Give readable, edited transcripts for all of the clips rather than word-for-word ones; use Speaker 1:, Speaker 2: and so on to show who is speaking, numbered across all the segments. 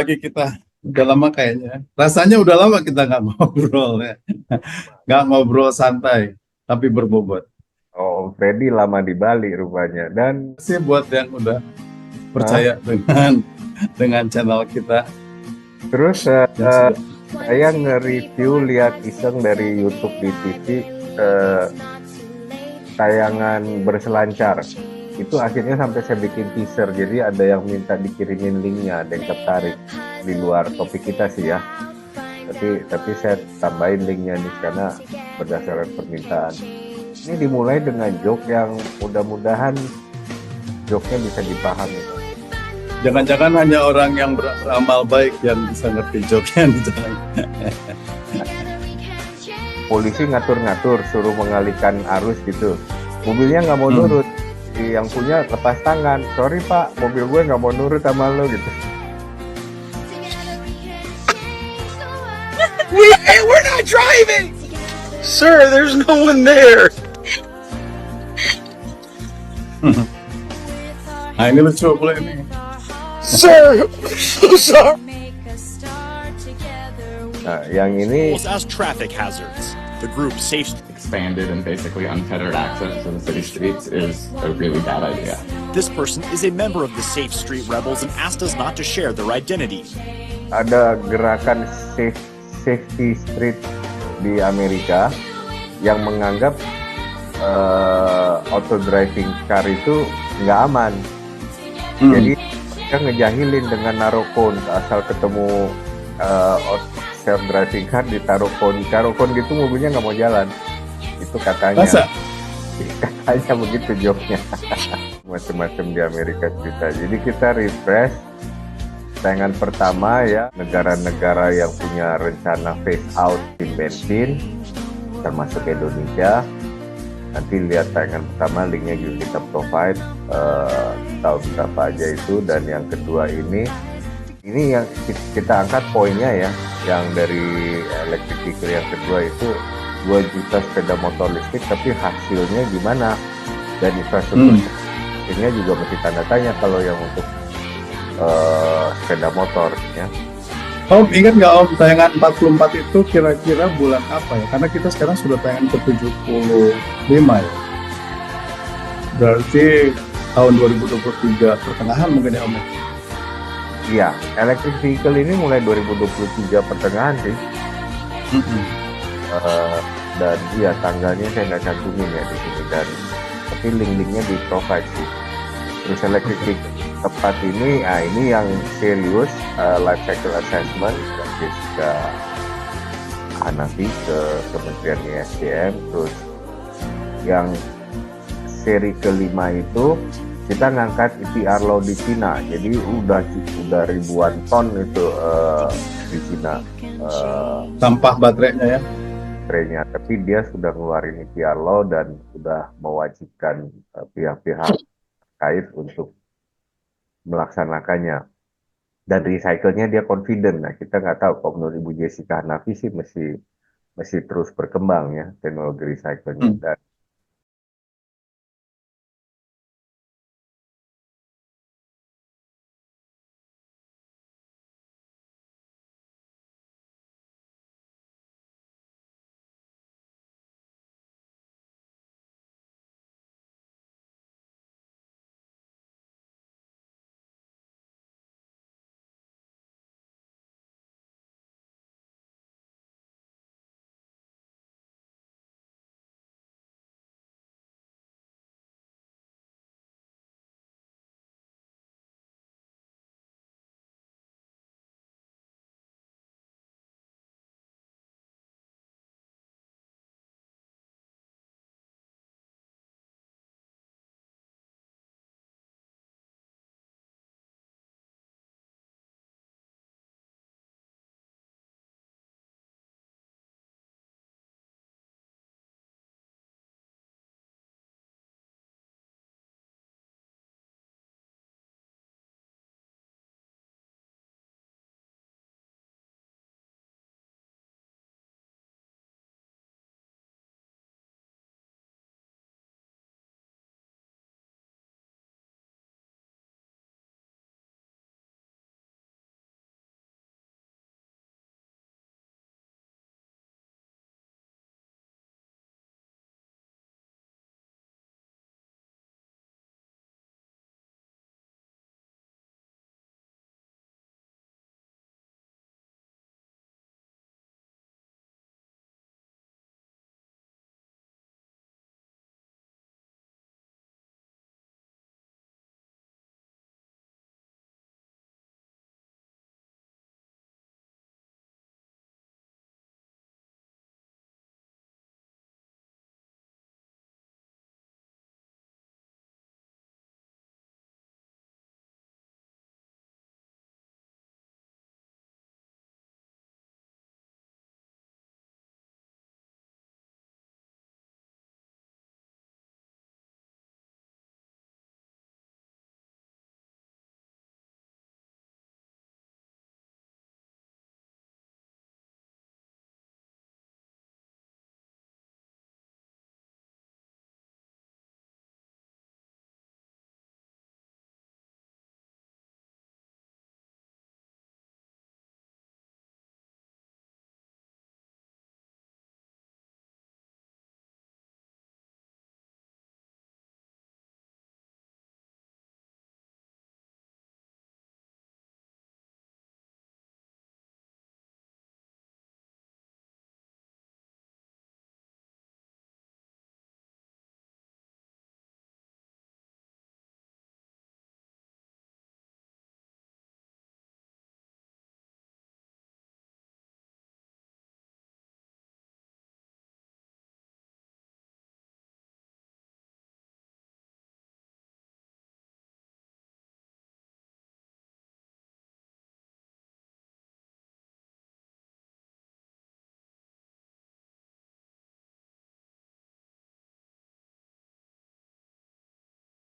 Speaker 1: lagi kita. Udah lama kayaknya. Rasanya udah lama kita nggak ngobrol ya. Nggak ngobrol santai, tapi berbobot.
Speaker 2: Oh, Om Freddy lama di Bali rupanya. Dan
Speaker 1: Sih buat yang udah
Speaker 2: ah,
Speaker 1: percaya dengan channel kita
Speaker 2: terus
Speaker 1: yang sudah.
Speaker 2: saya nge-review lihat iseng dari YouTube di TV eh, tayangan berselancar. Itu akhirnya sampai saya bikin teaser. Jadi ada yang minta dikirimin linknya, ada yang tertarik di luar topik kita sih ya. Tapi saya tambahin linknya nih karena berdasarkan permintaan. Ini dimulai dengan joke yang mudah-mudahan joke-nya bisa dipahami.
Speaker 1: Jangan-jangan hanya orang yang beramal baik yang bisa ngerti joke-nya di jalan.
Speaker 2: Polisi ngatur-ngatur suruh mengalihkan arus gitu, mobilnya nggak mau
Speaker 1: Hmm.
Speaker 2: nurut. Yang punya lepas tangan, sorry pak, mobil gue nggak mau nurut sama lo gitu.
Speaker 3: We're not driving! Sir, there's no one there!
Speaker 1: Nah ini lucu boleh ini.
Speaker 3: Sir! I'm sorry!
Speaker 2: Nah yang ini
Speaker 4: As traffic hazards. The group Safe
Speaker 5: expanded and basically unfettered access to the city streets is a really bad idea.
Speaker 4: This person is a member of the Safe Street Rebels and asked us not to share their identity.
Speaker 2: ada gerakan safety street di Amerika yang menganggap auto driving car itu nggak aman. Jadi mereka ngejahilin dengan naruh cone, asal ketemu self driving car ditaruh cone gitu mobilnya nggak mau jalan. Itu katanya.
Speaker 1: Masa?
Speaker 2: Katanya begitu joknya. Macam-macam di Amerika cerita. Jadi kita refresh tayangan pertama ya, negara-negara yang punya rencana phase out di bensin termasuk Indonesia. Nanti lihat tayangan pertama, linknya juga kita provide tahun berapa aja itu. Dan yang kedua ini yang kita angkat poinnya ya, yang dari electric vehicle yang kedua itu 2 juta sepeda motor listrik, tapi hasilnya gimana, dan infrastruktur ini juga masih tanda tanya kalau yang untuk sepeda motor ya.
Speaker 1: Om ingat nggak Om tayangan 44 itu kira-kira bulan apa ya? Karena kita sekarang sudah tayangan ke 75 ya. Berarti tahun 2023 pertengahan mungkin ya Om.
Speaker 2: Iya, electric vehicle ini mulai 2023 pertengahan sih. Dan iya tanggalnya saya nggak cantumin ya di sini, dan tapi link-linknya di provide sih. Terus electric vehicle tepat ini, ini yang serius, life cycle assessment dan Jessica Hanafi ke Kementerian ESDM. Terus yang seri kelima itu kita ngangkat EPR law di Cina, jadi udah ribuan ton itu di Cina
Speaker 1: Sampah baterainya ya.
Speaker 2: baterainya, tapi dia sudah ngeluarin EPR law dan sudah mewajibkan pihak-pihak terkait untuk melaksanakannya, dan recycle-nya dia confident. Nah kita nggak tahu, kalau menurut Ibu Jessica Hanafi sih masih terus berkembang ya teknologi recycle-nya. Dan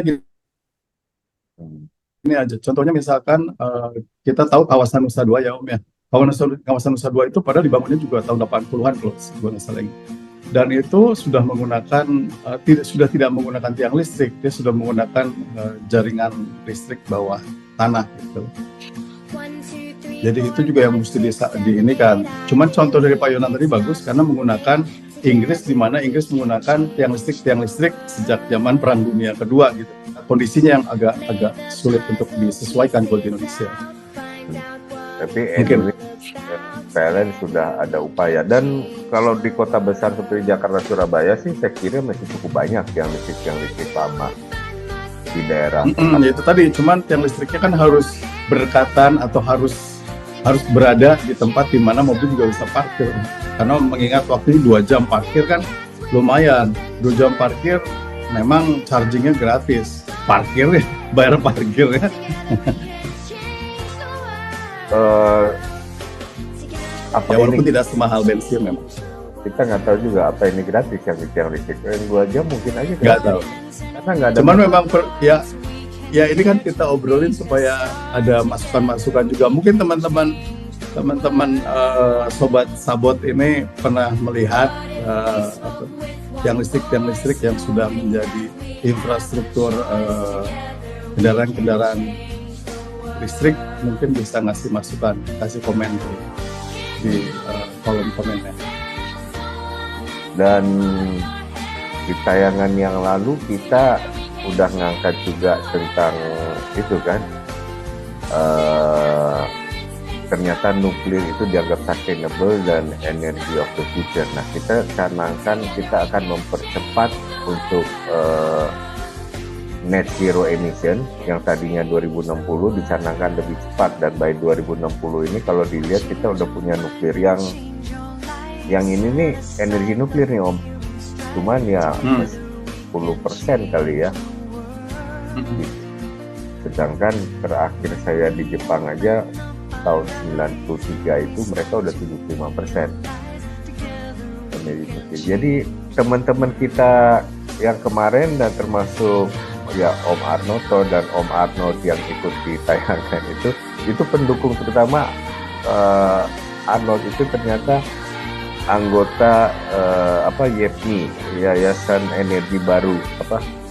Speaker 2: Hmm.
Speaker 1: Ini aja. Contohnya misalkan kita tahu kawasan Nusa Dua ya Om ya. Kawasan Nusa Dua itu padahal dibangunnya juga tahun 80-an kalau nggak salah. Dan itu sudah menggunakan tidak menggunakan tiang listrik, dia sudah menggunakan jaringan listrik bawah tanah gitu. Jadi itu juga yang mesti ini kan. Cuman contoh dari Pak Yonan tadi bagus karena menggunakan Inggris, di mana Inggris menggunakan tiang listrik sejak zaman Perang Dunia Kedua gitu. Kondisinya yang agak sulit untuk disesuaikan buat Indonesia.
Speaker 2: Tapi
Speaker 1: Mungkin.
Speaker 2: PLN sudah ada upaya, dan kalau di kota besar seperti Jakarta, Surabaya sih saya kira masih cukup banyak yang listrik lama di daerah.
Speaker 1: Ya itu tadi, cuman tiang listriknya kan harus berdekatan atau harus berada di tempat di mana mobil juga bisa parkir. Karena mengingat waktu ini 2 jam parkir kan lumayan. 2 jam parkir memang chargingnya gratis. Parkirnya, bayar parkirnya.
Speaker 2: Apa
Speaker 1: Ya walaupun
Speaker 2: ini
Speaker 1: tidak semahal bensin memang.
Speaker 2: kita nggak tahu juga apa ini gratis yang tiang listrik. Yang 2 jam mungkin aja
Speaker 1: Nggak
Speaker 2: gratis.
Speaker 1: tahu.
Speaker 2: Karena nggak ada.
Speaker 1: Cuman memang ya ini kan kita obrolin supaya ada masukan-masukan juga. Mungkin teman-teman sobat sabot ini pernah melihat tiang listrik yang sudah menjadi infrastruktur kendaraan listrik, mungkin bisa ngasih masukan, kasih komen di kolom komennya.
Speaker 2: Dan di tayangan yang lalu kita udah ngangkat juga tentang itu kan, ternyata nuklir itu dianggap sustainable dan energy of the future. Nah, kita canangkan kita akan mempercepat untuk net zero emission yang tadinya 2060 dicanangkan lebih cepat, dan by 2060 ini kalau dilihat kita udah punya nuklir yang ini nih energi nuklir nih Om, cuman ya 10% kali ya. Sedangkan terakhir saya di Jepang aja tahun 93 itu mereka udah 75% energi nuklir. Jadi teman-teman kita yang kemarin dan termasuk ya Om Arnoto dan Om Arnold yang ikut di tayangan itu pendukung, terutama Arnold itu ternyata anggota YEPMI, Yayasan Energi Baru,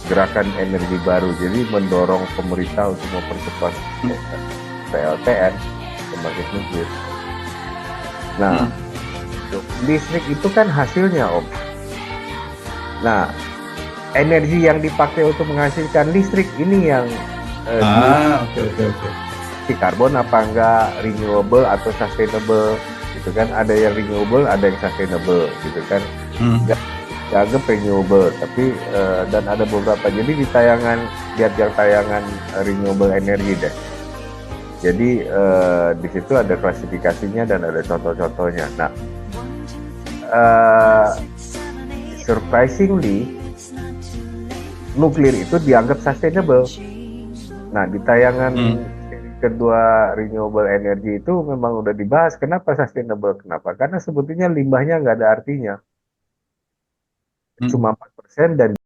Speaker 2: Gerakan Energi Baru. Jadi mendorong pemerintah untuk mempercepat PLTN, pembangkit nuklir. Nah, listrik itu kan hasilnya Om. Nah, energi yang dipakai untuk menghasilkan listrik ini yang
Speaker 1: Oke.
Speaker 2: si karbon apa enggak, renewable atau sustainable gitu kan. Ada yang renewable, ada yang sustainable gitu kan. Dianggap renewable, tapi dan ada beberapa. Jadi di tayangan, lihat yang tayangan renewable energy deh. Jadi di situ ada klasifikasinya dan ada contoh-contohnya. Nah, surprisingly nuklir itu dianggap sustainable. Nah, di tayangan kedua renewable energy itu memang udah dibahas kenapa sustainable. Kenapa? Karena sebetulnya limbahnya nggak ada artinya. Cuma 4% dan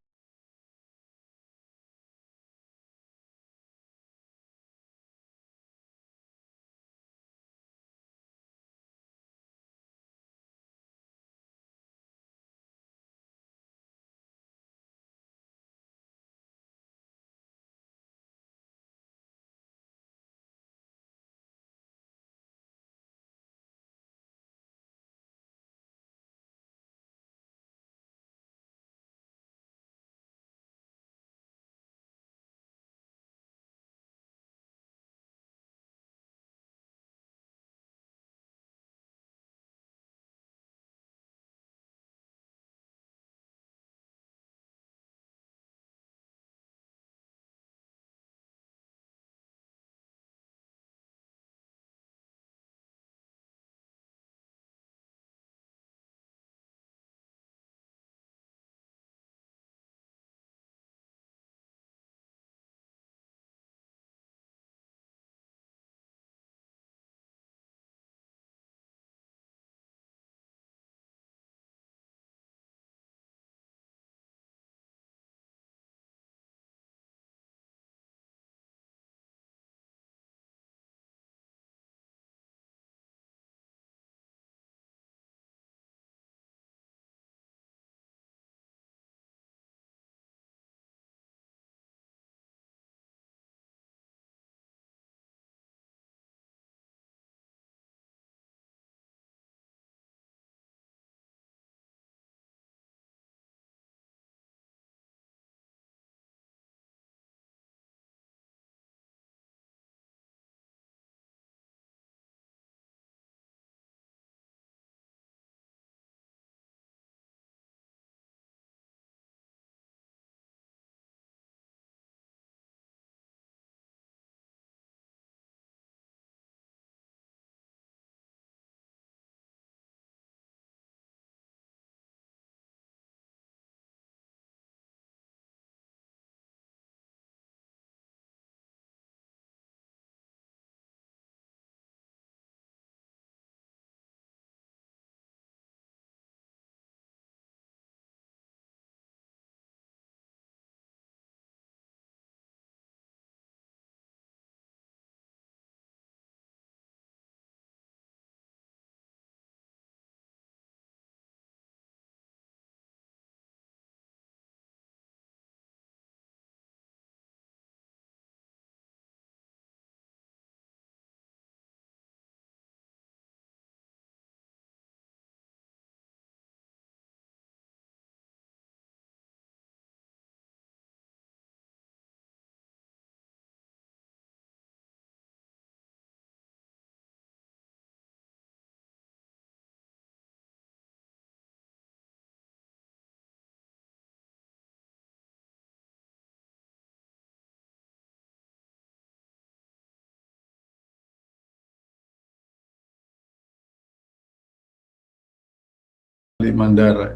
Speaker 1: Mandara.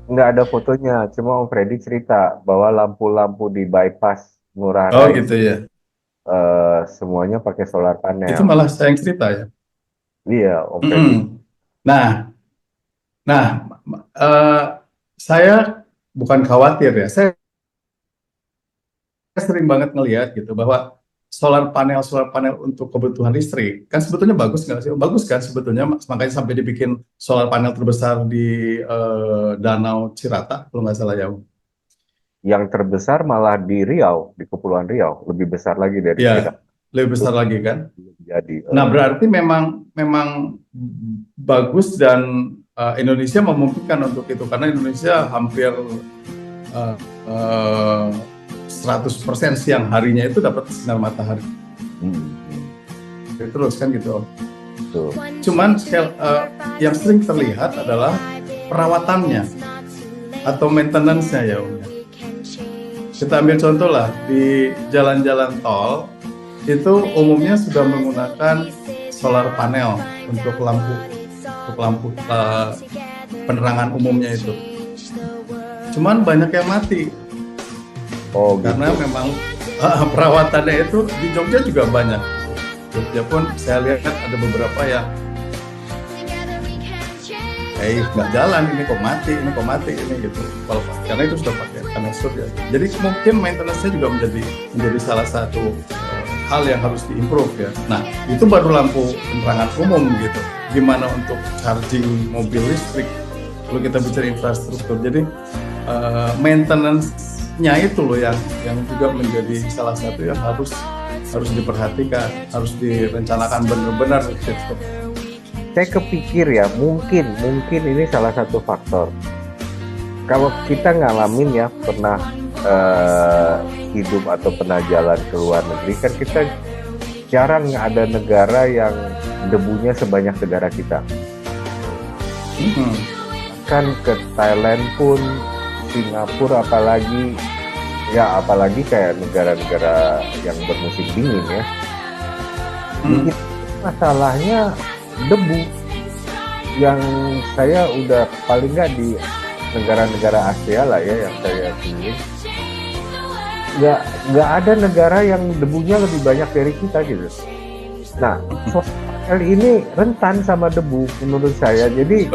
Speaker 2: Nggak ada fotonya, cuma Om Freddy cerita bahwa lampu-lampu di bypass Ngurah
Speaker 1: Oh
Speaker 2: Rai
Speaker 1: gitu ya.
Speaker 2: semuanya pakai solar
Speaker 1: Itu
Speaker 2: panel.
Speaker 1: malah saya yang cerita ya.
Speaker 2: Iya, Om Freddy.
Speaker 1: Mm-mm. Nah, nah, eh, saya bukan khawatir ya. Saya sering banget ngelihat gitu bahwa solar panel untuk kebutuhan listrik kan sebetulnya bagus nggak sih? Bagus kan sebetulnya, makanya sampai dibikin solar panel terbesar di Danau Cirata kalau nggak salah ya.
Speaker 2: Yang terbesar malah di Riau, di Kepulauan Riau, lebih besar lagi dari
Speaker 1: Ya,
Speaker 2: Cirata.
Speaker 1: lebih
Speaker 2: Itu
Speaker 1: besar lagi kan.
Speaker 2: belum jadi.
Speaker 1: Nah, berarti memang memang bagus dan Indonesia memungkinkan untuk itu karena Indonesia hampir eh, eh, 100% siang harinya itu dapat sinar matahari terus kan gitu.
Speaker 2: Tuh.
Speaker 1: Cuman yang sering terlihat adalah perawatannya atau maintenance-nya ya Om. Kita ambil contoh lah di jalan-jalan tol itu umumnya sudah menggunakan solar panel untuk lampu penerangan umumnya itu. Cuman banyak yang mati
Speaker 2: Oh
Speaker 1: karena
Speaker 2: gitu.
Speaker 1: memang perawatannya itu di Jogja juga banyak. Jogja pun saya lihat ada beberapa yang nggak jalan, ini kok mati ini gitu. Karena itu sudah pakai panel surya. Jadi mungkin maintenance-nya juga menjadi salah satu hal yang harus diimprove ya. Nah, itu baru lampu penerangan umum gitu. Gimana untuk charging mobil listrik? Kalau kita bicara infrastruktur, jadi maintenance-nya itu loh yang juga menjadi salah satu yang harus diperhatikan, harus direncanakan benar-benar gitu.
Speaker 2: Saya kepikir ya, mungkin ini salah satu faktor. Kalau kita ngalamin ya, pernah hidup atau pernah jalan ke luar negeri, kan kita jarang ada negara yang debunya sebanyak negara kita. Kan ke Thailand pun, Singapura apalagi kayak negara-negara yang bermusim dingin ya. Jadi masalahnya debu yang saya udah paling nggak di negara-negara Asia lah ya yang saya pilih, nggak ada negara yang debunya lebih banyak dari kita gitu. Nah, solar ini rentan sama debu menurut saya, jadi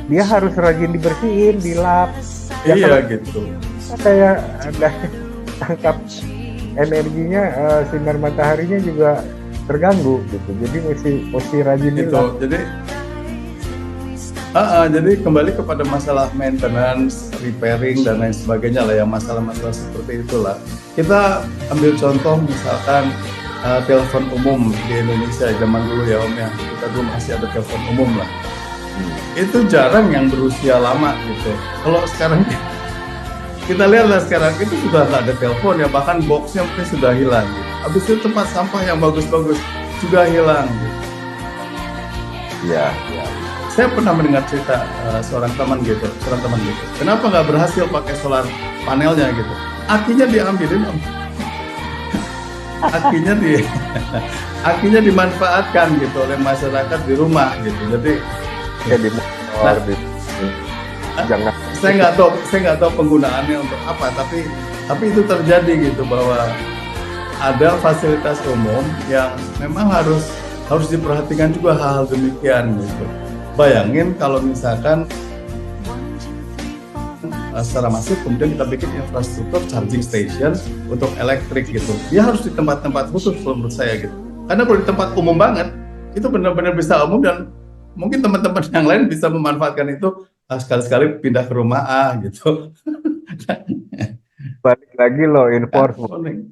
Speaker 2: dia harus rajin dibersihin, dilap.
Speaker 1: Iya gitu.
Speaker 2: Kayak ada tangkap energinya, sinar mataharinya juga terganggu gitu, jadi mesti rajin
Speaker 1: Gitu.
Speaker 2: dilap.
Speaker 1: Jadi kembali kepada masalah maintenance, repairing dan lain sebagainya lah, yang masalah-masalah seperti itulah. Kita ambil contoh misalkan telepon umum di Indonesia zaman dulu ya Om ya, kita dulu masih ada telepon umum lah. Itu jarang yang berusia lama gitu. Kalau sekarang kita lihat lah, sekarang itu sudah tak ada telepon ya, bahkan boxnya mungkin sudah hilang gitu. Habis itu tempat sampah yang bagus-bagus juga hilang gitu.
Speaker 2: Ya.
Speaker 1: Saya pernah mendengar cerita seorang teman gitu. Kenapa nggak berhasil pakai solar panelnya gitu? Akinya diambilin Om. Akinya dimanfaatkan gitu oleh masyarakat di rumah gitu. Jadi
Speaker 2: Kayak di motor, jangan.
Speaker 1: Saya nggak tahu penggunaannya untuk apa, tapi itu terjadi gitu, bahwa ada fasilitas umum yang memang harus diperhatikan juga hal demikian gitu. Bayangin kalau misalkan secara masif kemudian kita bikin infrastruktur charging station untuk elektrik gitu. Dia harus di tempat-tempat khusus menurut saya gitu. Karena kalau di tempat umum banget, itu benar-benar bisa umum dan mungkin teman-teman yang lain bisa memanfaatkan itu sekali-sekali pindah ke rumah gitu.
Speaker 2: Balik lagi loh enforcement.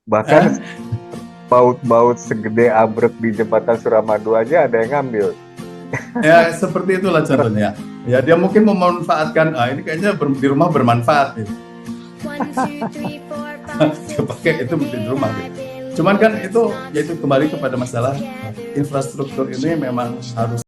Speaker 2: Bahkan baut-baut segede abrek di jembatan Suramadu aja ada yang ngambil.
Speaker 1: Ya seperti itulah contohnya. Ya dia mungkin memanfaatkan, ini kayaknya di rumah bermanfaat gitu. Dia pakai itu di rumah gitu. Cuman kan itu kembali kepada masalah infrastruktur ini memang harus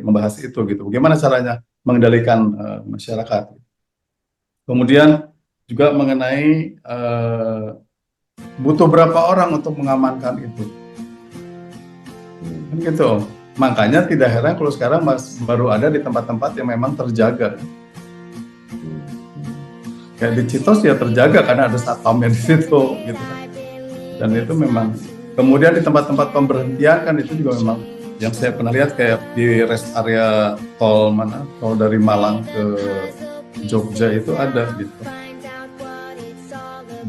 Speaker 1: membahas itu gitu. Bagaimana caranya mengendalikan masyarakat. Kemudian juga mengenai butuh berapa orang untuk mengamankan itu. Kan gitu. Makanya tidak heran kalau sekarang baru ada di tempat-tempat yang memang terjaga. Kayak di Citos ya terjaga karena ada satpamnya di situ gitu kan. Dan itu memang kemudian di tempat-tempat pemberhentian kan itu juga memang yang saya pernah lihat kayak di rest area tol dari Malang ke Jogja itu ada gitu.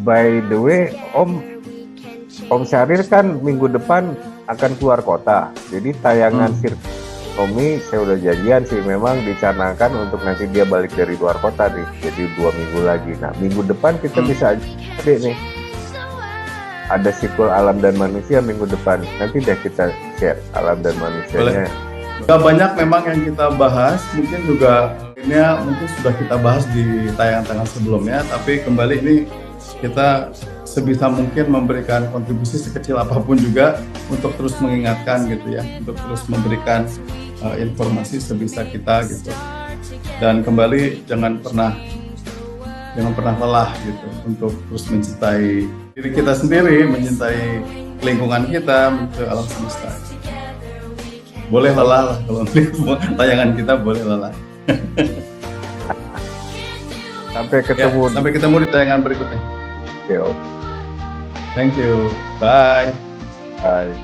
Speaker 2: By the way, Om Syahrir kan minggu depan akan keluar kota. Jadi tayangan Sirkus Tommy saya udah janjian sih, memang dicanangkan untuk nanti dia balik dari luar kota nih. Jadi 2 minggu lagi. Nah, minggu depan kita bisa aja nih. Ada sequel Alam dan Manusia minggu depan. Nanti deh kita share Alam dan Manusianya.
Speaker 1: Gak banyak memang yang kita bahas, mungkin juga ini mungkin sudah kita bahas di tayangan-tayangan sebelumnya, tapi kembali ini kita sebisa mungkin memberikan kontribusi sekecil apapun juga untuk terus mengingatkan gitu ya, untuk terus memberikan informasi sebisa kita gitu. Dan kembali jangan pernah lelah gitu untuk terus mencintai diri kita sendiri, mencintai lingkungan kita, mencintai alam semesta. Boleh lelah lah kalau tayangan kita, boleh lelah.
Speaker 2: Sampai ketemu.
Speaker 1: Ya, sampai ketemu di tayangan berikutnya.
Speaker 2: Yo.
Speaker 1: Thank you. Bye.
Speaker 2: Bye.